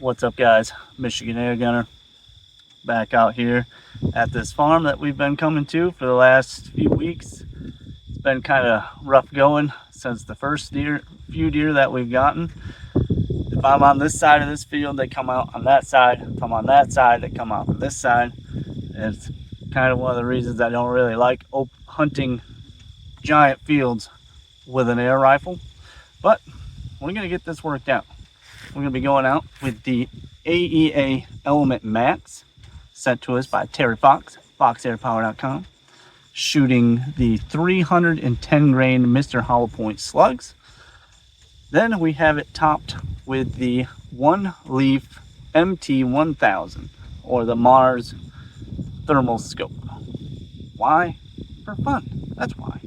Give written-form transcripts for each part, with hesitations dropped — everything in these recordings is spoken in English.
What's up, guys? Michigan Air Gunner back out here at this farm that we've been coming to for the last few weeks. It's been kind of rough going since the first few deer that we've gotten. If I'm on this side of this field, they come out on that side. If I'm on that side, they come out on this side. And it's kind of one of the reasons I don't really like hunting giant fields with an air rifle. But we're gonna get this worked out. We're gonna be going out with the AEA Element Max, sent to us by Terry Fox, foxairpower.com, shooting the 310 grain Mr. Hollow Point slugs. Then we have it topped with the oneleaf MT1000, or the Mars thermal scope. Why? For fun. That's why.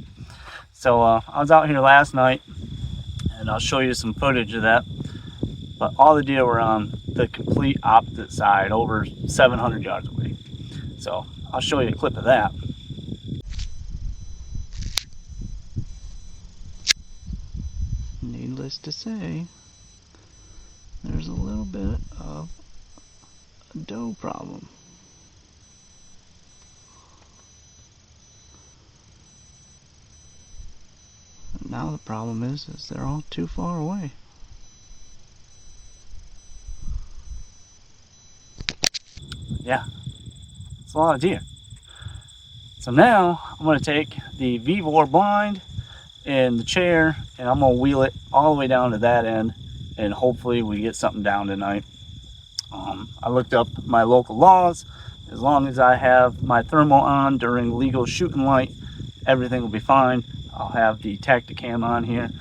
So I was out here last night, and I'll show you some footage of that. But all the deer were on the complete opposite side, over 700 yards away. So I'll show you a clip of that. Needless to say, there's a little bit of a doe problem. And now the problem is they're all too far away. Yeah, it's a lot of deer. So now I'm going to take the Vevor blind and the chair, and I'm going to wheel it all the way down to that end, and hopefully we get something down tonight. I looked up my local laws. As long as I have my thermal on during legal shooting light, everything will be fine. I'll have the Tacticam on here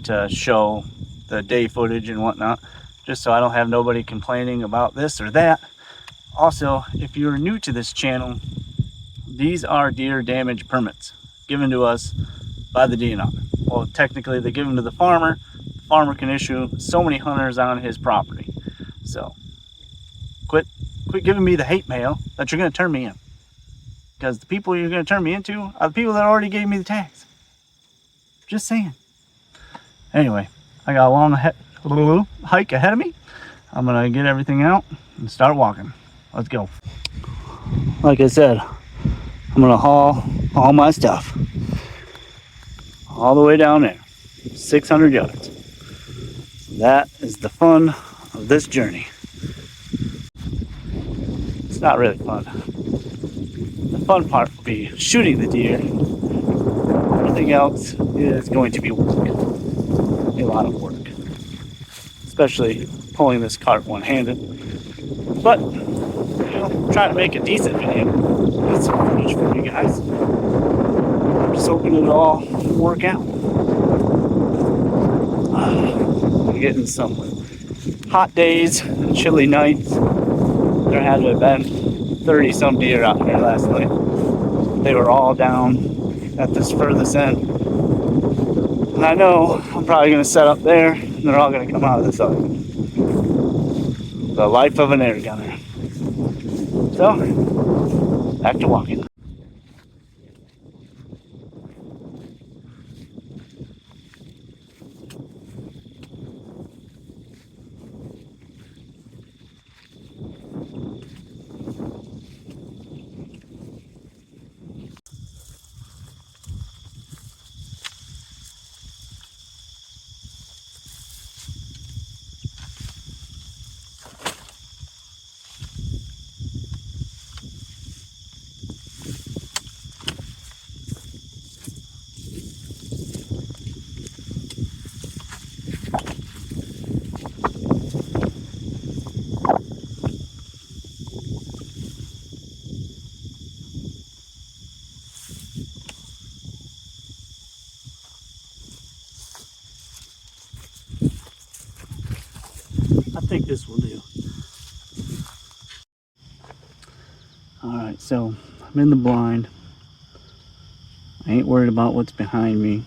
to show the day footage and whatnot, just so I don't have nobody complaining about this or that. Also, if you're new to this channel, these are deer damage permits given to us by the DNR. Well, technically they give them to the farmer. The farmer can issue so many hunters on his property. So quit giving me the hate mail that you're going to turn me in, because the people you're going to turn me into are the people that already gave me the tags. Just saying. Anyway, I got a long hike ahead of me. I'm going to get everything out and start walking. Let's go. Like I said, I'm gonna haul all my stuff all the way down there, 600 yards. That is the fun of this journey. It's not really fun. The fun part will be shooting the deer. Everything else is going to be work. A lot of work. Especially pulling this cart one-handed. But try to make a decent video. Get some footage for you guys. I'm just hoping it'll all work out. I'm getting some hot days and chilly nights. There had to have been 30 some deer out here last night. They were all down at this furthest end. And I know I'm probably going to set up there, and they're all going to come out of this other one. The life of an air gunner. So, back to walking. I think this will do. Alright, so I'm in the blind. I ain't worried about what's behind me.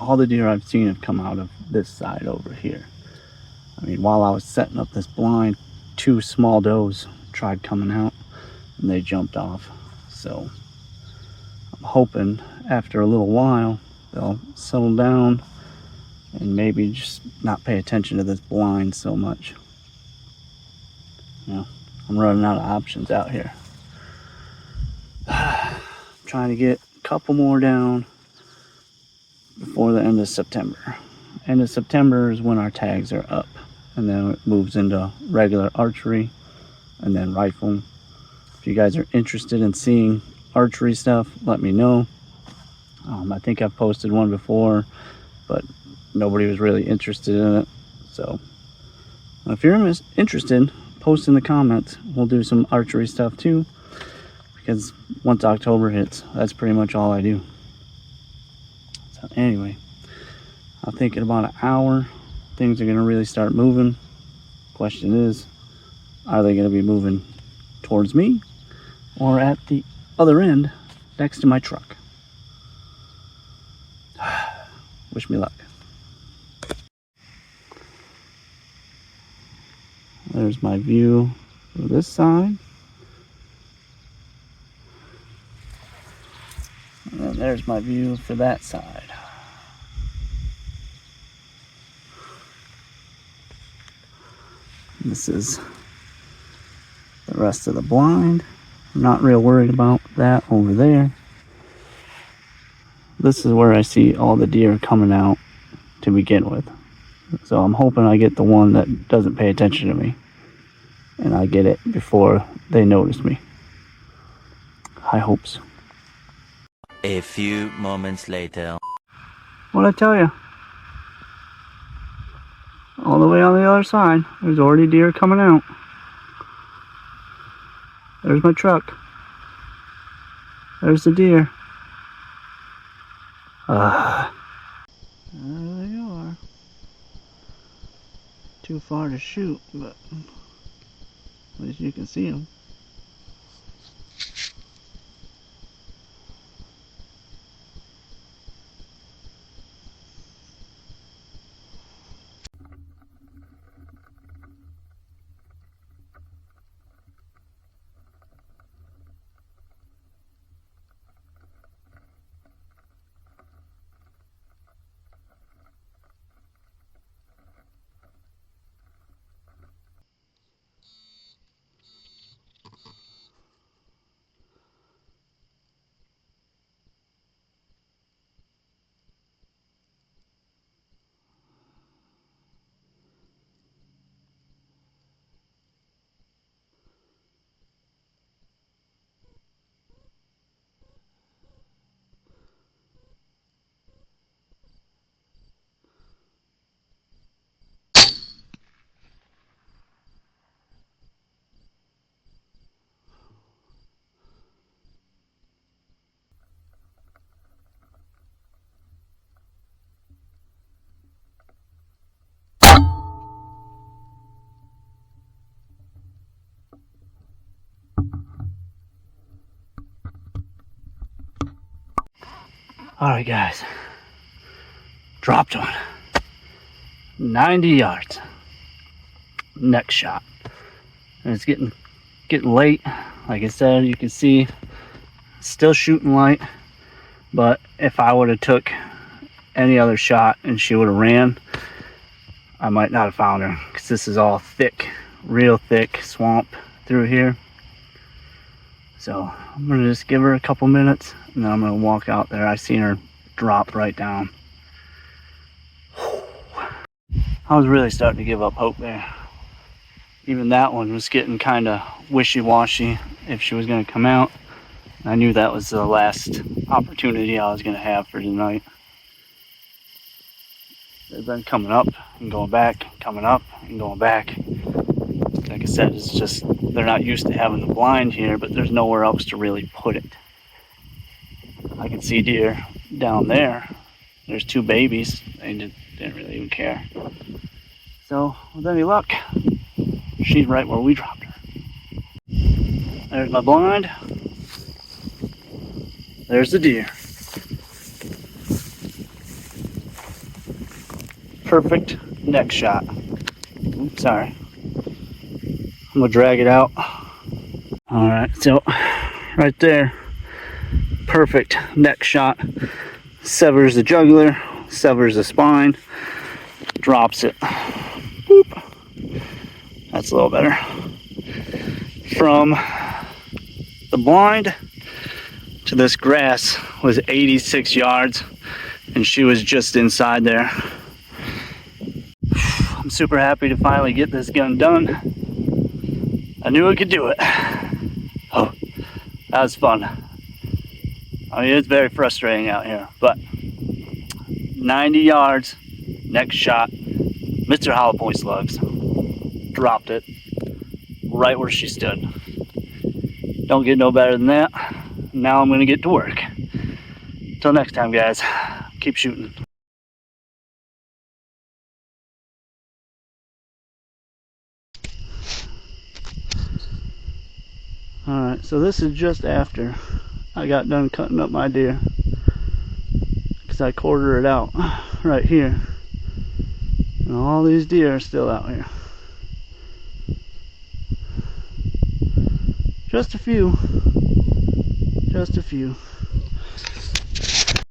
All the deer I've seen have come out of this side over here. I mean, while I was setting up this blind, 2 small does tried coming out and they jumped off. So I'm hoping after a little while they'll settle down and maybe just not pay attention to this blind so much. You know, I'm running out of options out here. Trying to get a couple more down before the end of September. End of September is when our tags are up, and then it moves into regular archery and then rifle. If you guys are interested in seeing archery stuff, let me know. I think I've posted one before, but nobody was really interested in it. So if you're interested, post in the comments. We'll do some archery stuff too, because once October hits, that's pretty much all I do. So anyway, I think in about an hour, things are going to really start moving. Question is, are they going to be moving towards me or at the other end next to my truck? Wish me luck. There's my view of this side. And then there's my view for that side. This is the rest of the blind. I'm not real worried about that over there. This is where I see all the deer coming out to begin with. So I'm hoping I get the one that doesn't pay attention to me, and I get it before they notice me. High hopes. A few moments later. What'd I tell you? All the way on the other side, there's already deer coming out. There's my truck. There's the deer. There they are. Too far to shoot, but at least you can see them. Alright guys, dropped one. 90 yards. Next shot. And it's getting late. Like I said, you can see still shooting light, but if I would have took any other shot and she would have ran, I might not have found her, because this is all thick, real thick swamp through here. So I'm gonna just give her a couple minutes and then I'm gonna walk out there. I seen her drop right down. I was really starting to give up hope there. Even that one was getting kind of wishy-washy if she was gonna come out. I knew that was the last opportunity I was gonna have for tonight. They've been coming up and going back, coming up and going back. Like I said, it's just they're not used to having the blind here, but there's nowhere else to really put it. I can see deer down there. There's two babies. They didn't really even care. So with any luck, she's right where we dropped her. There's my blind. There's the deer. Perfect neck shot. Oops, sorry. I'm gonna drag it out. All right, so right there, perfect neck shot. Severs the jugular, severs the spine, drops it. Boop. That's a little better. from the blind to this grass was 86 yards, and she was just inside there. I'm super happy to finally get this gun done. I knew I could do it. Oh, that was fun. I mean, it's very frustrating out here, but 90 yards, next shot, Mr. Hollow Point Slugs. Dropped it right where she stood. Don't get no better than that. Now I'm gonna get to work. Till next time, guys, keep shooting. Alright, so this is just after I got done cutting up my deer, because I quarter it out right here, and all these deer are still out here. Just a few.